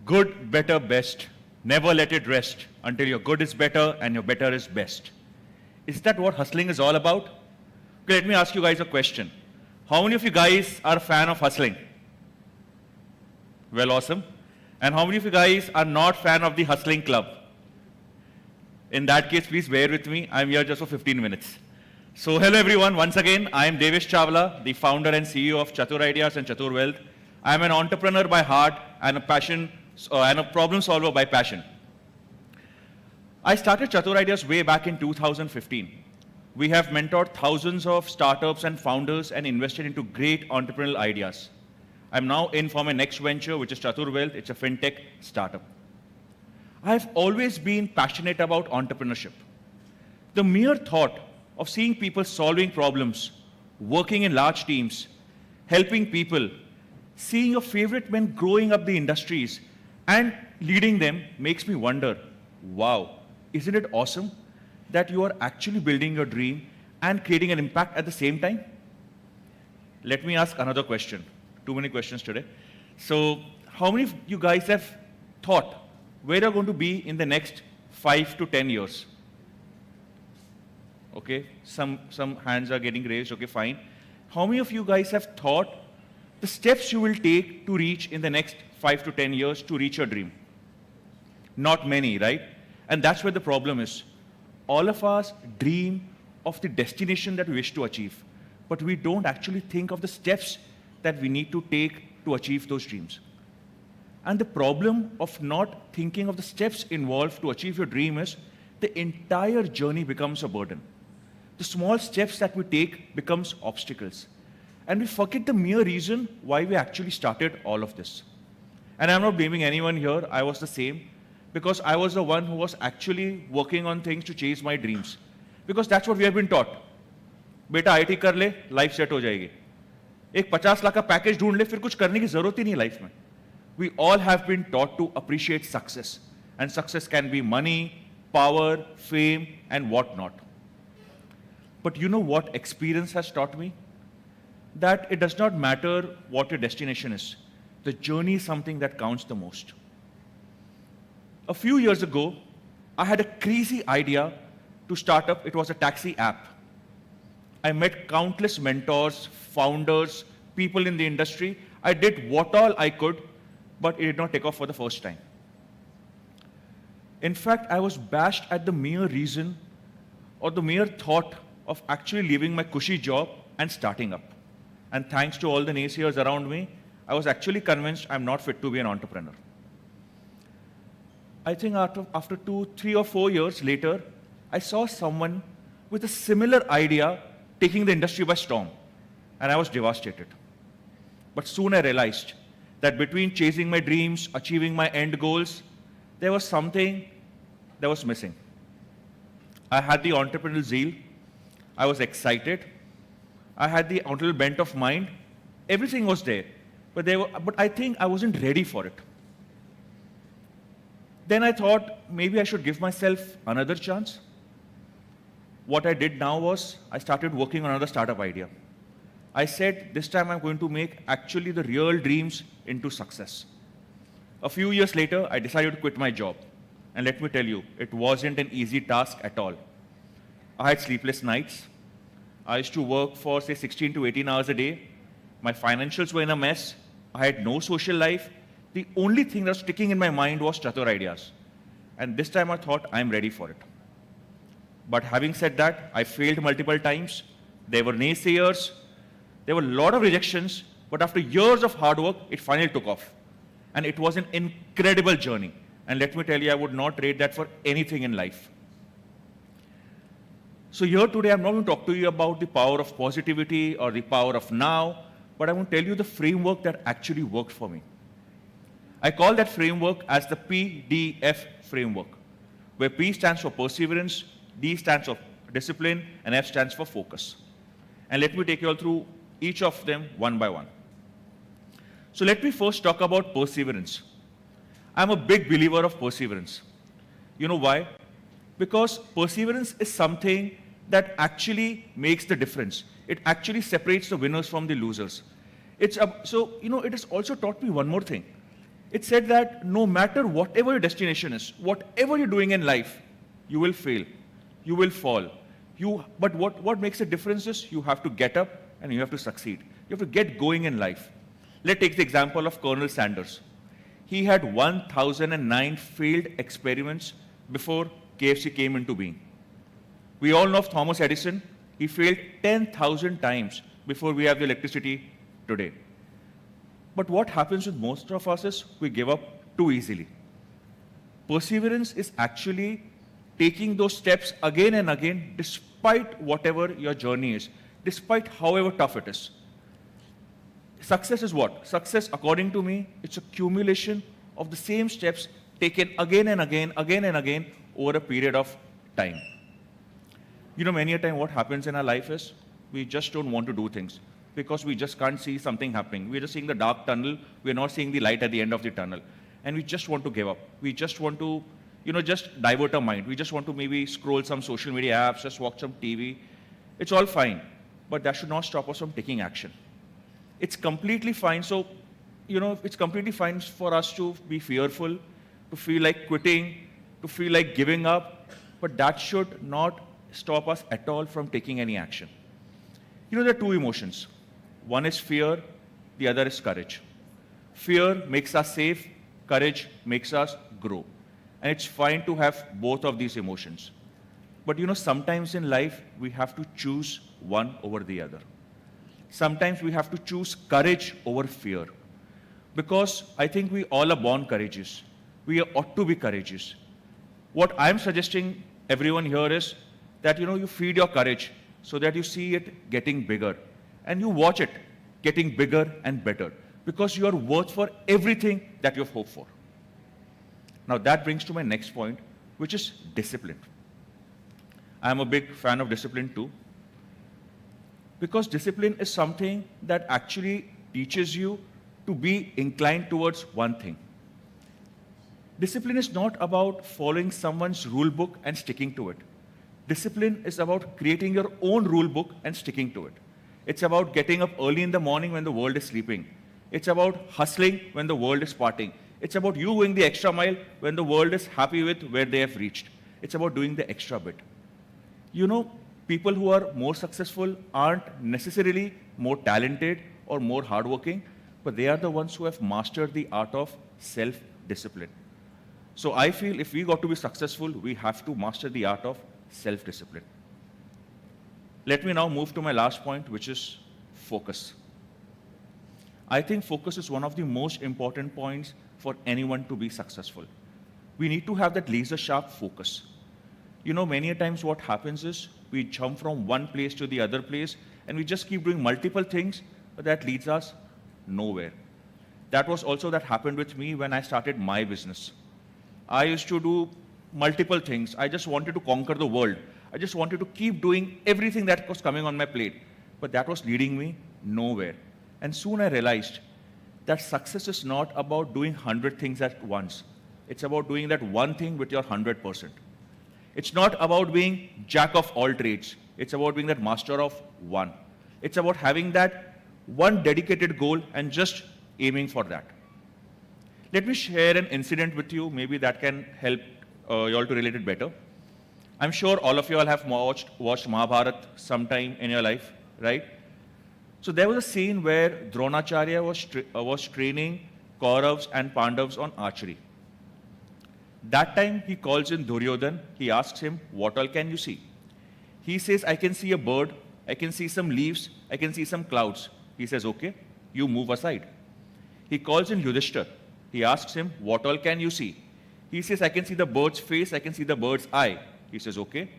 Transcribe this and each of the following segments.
Good, better, best. Never let it rest until your good is better and your better is best. Is that what hustling is all about? Okay, let me ask you guys a question. How many of you guys are a fan of hustling? Well, awesome. And how many of you guys are not fan of the hustling club? In that case, please bear with me. I'm here just for 15 minutes. So hello everyone. Once again, I am Devesh Chawla, the founder and CEO of Chatur Ideas and Chatur Wealth. I am an entrepreneur by heart and a problem solver by passion. I started Chatur Ideas way back in 2015. We have mentored thousands of startups and founders and invested into great entrepreneurial ideas. I'm now in for my next venture, which is Chatur Wealth. It's a fintech startup. I've always been passionate about entrepreneurship. The mere thought of seeing people solving problems, working in large teams, helping people, seeing your favorite men growing up the industries and leading them makes me wonder, wow, isn't it awesome that you are actually building your dream and creating an impact at the same time? Let me ask another question. Too many questions today. So how many of you guys have thought where you're going to be in the next 5 to 10 years? Okay, some hands are getting raised, okay, fine. How many of you guys have thought the steps you will take to reach in the next 5 to 10 years to reach your dream? Not many, right? And that's where the problem is. All of us dream of the destination that we wish to achieve, but we don't actually think of the steps that we need to take to achieve those dreams. And the problem of not thinking of the steps involved to achieve your dream is the entire journey becomes a burden. The small steps that we take becomes obstacles. And we forget the mere reason why we actually started all of this. And I'm not blaming anyone here. I was the same, because I was the one who was actually working on things to chase my dreams. Because that's what we have been taught. बेटा IT कर ले, life set हो जाएगी. एक 50 लाख का package ढूंढ ले, फिर कुछ करने की जरूरत ही नहीं लाइफ में. We all have been taught to appreciate success. And success can be money, power, fame, and whatnot. But you know what experience has taught me? That it does not matter what your destination is. The journey is something that counts the most. A few years ago, I had a crazy idea to start up. It was a taxi app. I met countless mentors, founders, people in the industry. I did what all I could, but it did not take off for the first time. In fact, I was bashed at the mere reason or the mere thought of actually leaving my cushy job and starting up. And thanks to all the naysayers around me, I was actually convinced I'm not fit to be an entrepreneur. I think after 2, 3 or 4 years later, I saw someone with a similar idea taking the industry by storm, and I was devastated. But soon I realized that between chasing my dreams, achieving my end goals, there was something that was missing. I had the entrepreneurial zeal, I was excited, I had the entrepreneurial bent of mind, everything was there, but I think I wasn't ready for it. Then I thought maybe I should give myself another chance. What I did now was I started working on another startup idea. I said this time I'm going to make actually the real dreams into success. A few years later, I decided to quit my job. And let me tell you, it wasn't an easy task at all. I had sleepless nights. I used to work for, say, 16 to 18 hours a day. My financials were in a mess. I had no social life. The only thing that was sticking in my mind was Chatur Ideas. And this time I thought, I'm ready for it. But having said that, I failed multiple times. There were naysayers. There were a lot of rejections. But after years of hard work, it finally took off. And it was an incredible journey. And let me tell you, I would not trade that for anything in life. So here today, I'm not going to talk to you about the power of positivity or the power of now, but I want to tell you the framework that actually worked for me. I call that framework as the PDF framework, where P stands for perseverance, D stands for discipline, and F stands for focus. And let me take you all through each of them one by one. So let me first talk about perseverance. I'm a big believer of perseverance. You know why? Because perseverance is something that actually makes the difference. It actually separates the winners from the losers. It has also taught me one more thing. It said that no matter whatever your destination is, whatever you're doing in life, you will fail, you will fall. But what makes a difference is you have to get up and you have to succeed. You have to get going in life. Let's take the example of Colonel Sanders. He had 1,009 failed experiments before KFC came into being. We all know of Thomas Edison. He failed 10,000 times before we have the electricity today. But what happens with most of us is we give up too easily. Perseverance is actually taking those steps again and again, despite whatever your journey is, despite however tough it is. Success is what? Success, according to me, it's a accumulation of the same steps taken again and again over a period of time. You know, many a time what happens in our life is we just don't want to do things because we just can't see something happening. We're just seeing the dark tunnel. We're not seeing the light at the end of the tunnel. And we just want to give up. We just want to, just divert our mind. We just want to maybe scroll some social media apps, just watch some TV. It's all fine. But that should not stop us from taking action. It's completely fine. So, it's completely fine for us to be fearful, to feel like quitting, to feel like giving up. But that should not stop us at all from taking any action. There are two emotions. One is fear, the other is courage. Fear makes us safe, courage makes us grow. And it's fine to have both of these emotions. But sometimes in life, we have to choose one over the other. Sometimes we have to choose courage over fear. Because I think we all are born courageous. We ought to be courageous. What I'm suggesting everyone here is that you feed your courage so that you see it getting bigger. And you watch it getting bigger and better. Because you are worth for everything that you've hoped for. Now that brings to my next point, which is discipline. I'm a big fan of discipline too. Because discipline is something that actually teaches you to be inclined towards one thing. Discipline is not about following someone's rule book and sticking to it. Discipline is about creating your own rule book and sticking to it. It's about getting up early in the morning when the world is sleeping. It's about hustling when the world is partying. It's about you going the extra mile when the world is happy with where they have reached. It's about doing the extra bit. People who are more successful aren't necessarily more talented or more hardworking, but they are the ones who have mastered the art of self-discipline. So I feel if we got to be successful, we have to master the art of self-discipline. Let me now move to my last point, which is focus. I think focus is one of the most important points for anyone to be successful. We need to have that laser-sharp focus. Many a times what happens is we jump from one place to the other place and we just keep doing multiple things, but that leads us nowhere. That was also that happened with me when I started my business. I used to do multiple things. I just wanted to conquer the world. I just wanted to keep doing everything that was coming on my plate, but that was leading me nowhere. And soon I realized that success is not about doing 100 things at once. It's about doing that one thing with your 100%. It's not about being jack of all trades. It's about being that master of one. It's about having that one dedicated goal and just aiming for that. Let me share an incident with you. Maybe that can help you all to relate it better. I'm sure all of you all have watched Mahabharata sometime in your life, right? So there was a scene where Dronacharya was training Kauravas and Pandavas on archery. That time he calls in Duryodhan. He asks him, what all can you see? He says, I can see a bird, I can see some leaves, I can see some clouds. He says, okay, you move aside. He calls in Yudhishthir. He asks him, what all can you see? He says, I can see the bird's face, I can see the bird's eye. He says, okay,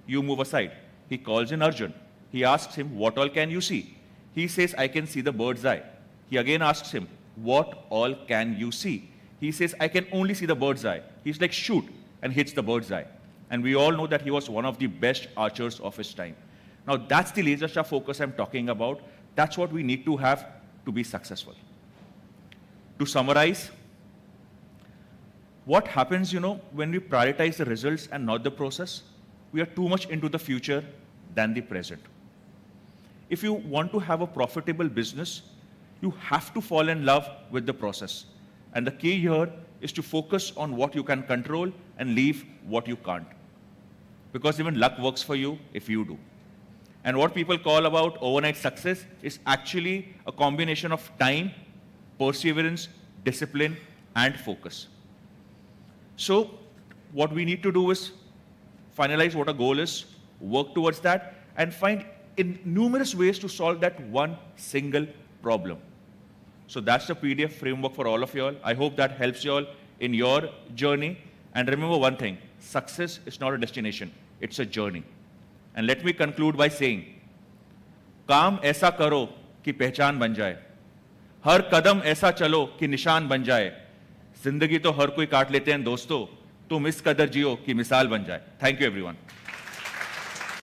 you move aside. He calls in Arjun. He asks him, what all can you see? He says, I can see the bird's eye. He again asks him, what all can you see? He says, I can only see the bird's eye. He's like, shoot, and hits the bird's eye. And we all know that he was one of the best archers of his time. Now, that's the laser-sharp focus I'm talking about. That's what we need to have to be successful. To summarize, what happens, when we prioritize the results and not the process? We are too much into the future than the present. If you want to have a profitable business, you have to fall in love with the process. And the key here is to focus on what you can control and leave what you can't. Because even luck works for you if you do. And what people call about overnight success is actually a combination of time, perseverance, discipline, and focus. So what we need to do is finalize what a goal is, work towards that, and find numerous ways to solve that one single problem. So that's the PDF framework for all of you all. I hope that helps you all in your journey. And remember one thing, success is not a destination, it's a journey. And let me conclude by saying, काम ऐसा करो कि पहचान बन जाए, हर कदम ऐसा चलो कि निशान बन जाए, जिंदगी तो हर कोई काट लेते हैं दोस्तों, तुम इस कदर जियो कि मिसाल बन जाए. Thank you everyone.